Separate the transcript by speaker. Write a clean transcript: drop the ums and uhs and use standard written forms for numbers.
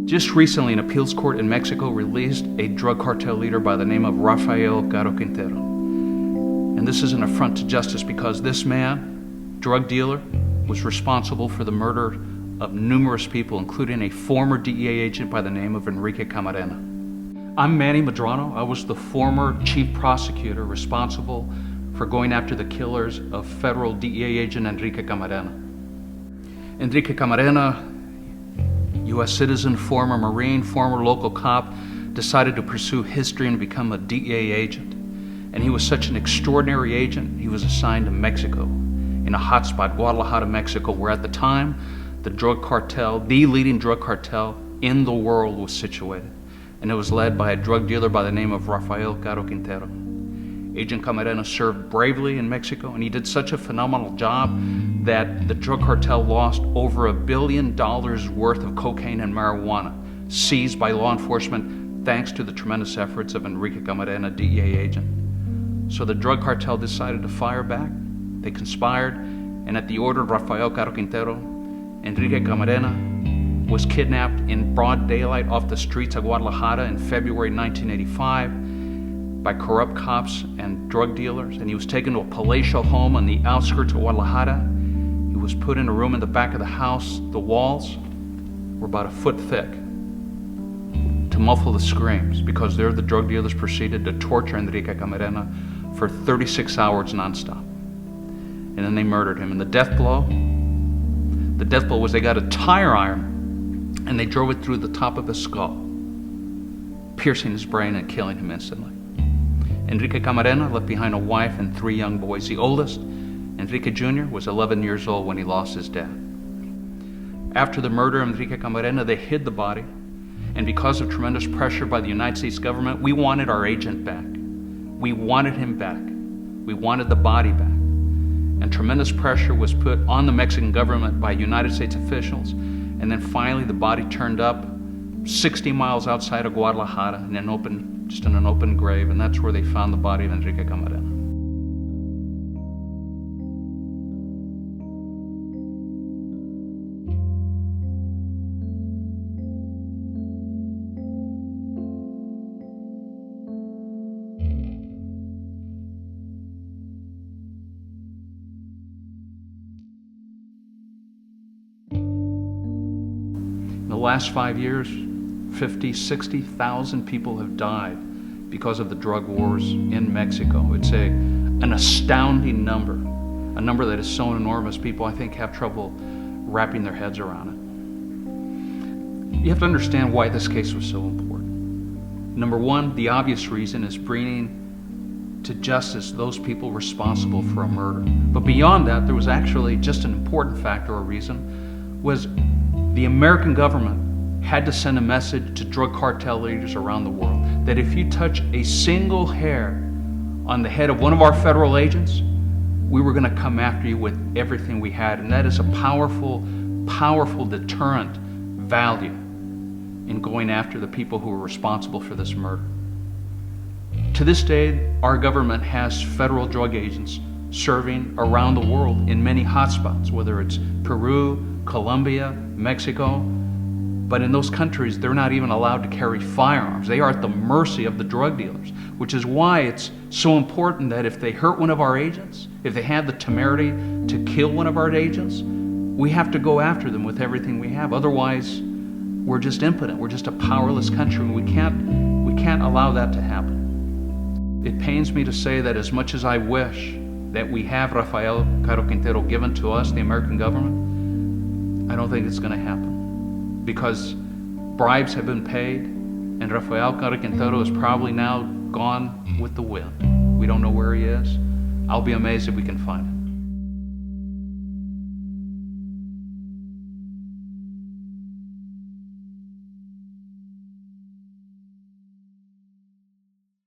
Speaker 1: Just recently, an appeals court in Mexico released a drug cartel leader by the name of Rafael Caro Quintero. And this is an affront to justice because this man, drug dealer, was responsible for the murder of numerous people, including a former DEA agent by the name of Enrique Camarena. I'm Manny Medrano. I was the former chief prosecutor responsible for going after the killers of federal DEA agent Enrique Camarena. Enrique Camarena, U.S. citizen, former Marine, former local cop, decided to pursue his dream to become a DEA agent. And he was such an extraordinary agent, he was assigned to Mexico, in a hotspot, Guadalajara, Mexico, where at the time, the drug cartel, the leading drug cartel in the world, was situated. And it was led by a drug dealer by the name of Rafael Caro Quintero. Agent Camarena served bravely in Mexico, and he did such a phenomenal job that the drug cartel lost over $1 billion worth of cocaine and marijuana seized by law enforcement thanks to the tremendous efforts of Enrique Camarena, DEA agent. So the drug cartel decided to fire back. They conspired, and at the order of Rafael Caro Quintero, Enrique Camarena was kidnapped in broad daylight off the streets of Guadalajara in February 1985 by corrupt cops and drug dealers, and he was taken to a palatial home on the outskirts of Guadalajara. He was put in a room in the back of the house. The walls were about a foot thick to muffle the screams, because there the drug dealers proceeded to torture Enrique Camarena for 36 hours nonstop. And then they murdered him. And the death blow was they got a tire iron and they drove it through the top of his skull, piercing his brain and killing him instantly. Enrique Camarena left behind a wife and 3 young boys. The oldest, Enrique Jr., was 11 years old when he lost his dad. After the murder of Enrique Camarena, they hid the body, and because of tremendous pressure by the United States government, we wanted our agent back. We wanted him back. We wanted the body back. And tremendous pressure was put on the Mexican government by United States officials, and then finally the body turned up 60 miles outside of Guadalajara in an open grave, and that's where they found the body of Enrique Camarena. In the last 5 years, 50, 60,000 people have died because of the drug wars in Mexico. It's an astounding number, a number that is so enormous people, I think, have trouble wrapping their heads around it. You have to understand why this case was so important. Number one, the obvious reason is bringing to justice those people responsible for a murder. But beyond that, there was actually just an important factor or reason, was the American government had to send a message to drug cartel leaders around the world that if you touch a single hair on the head of one of our federal agents, we were going to come after you with everything we had. And that is a powerful, powerful deterrent value in going after the people who were responsible for this murder. To this day, our government has federal drug agents serving around the world in many hotspots, whether it's Peru, Colombia, Mexico. But in those countries, they're not even allowed to carry firearms. They are at the mercy of the drug dealers, which is why it's so important that if they hurt one of our agents, if they have the temerity to kill one of our agents, we have to go after them with everything we have. Otherwise, we're just impotent. We're just a powerless country, and we can't allow that to happen. It pains me to say that as much as I wish that we have Rafael Caro Quintero given to us, the American government, I don't think it's going to happen, because bribes have been paid, and Rafael Caro Quintero is probably now gone with the wind. We don't know where he is. I'll be amazed if we can find him.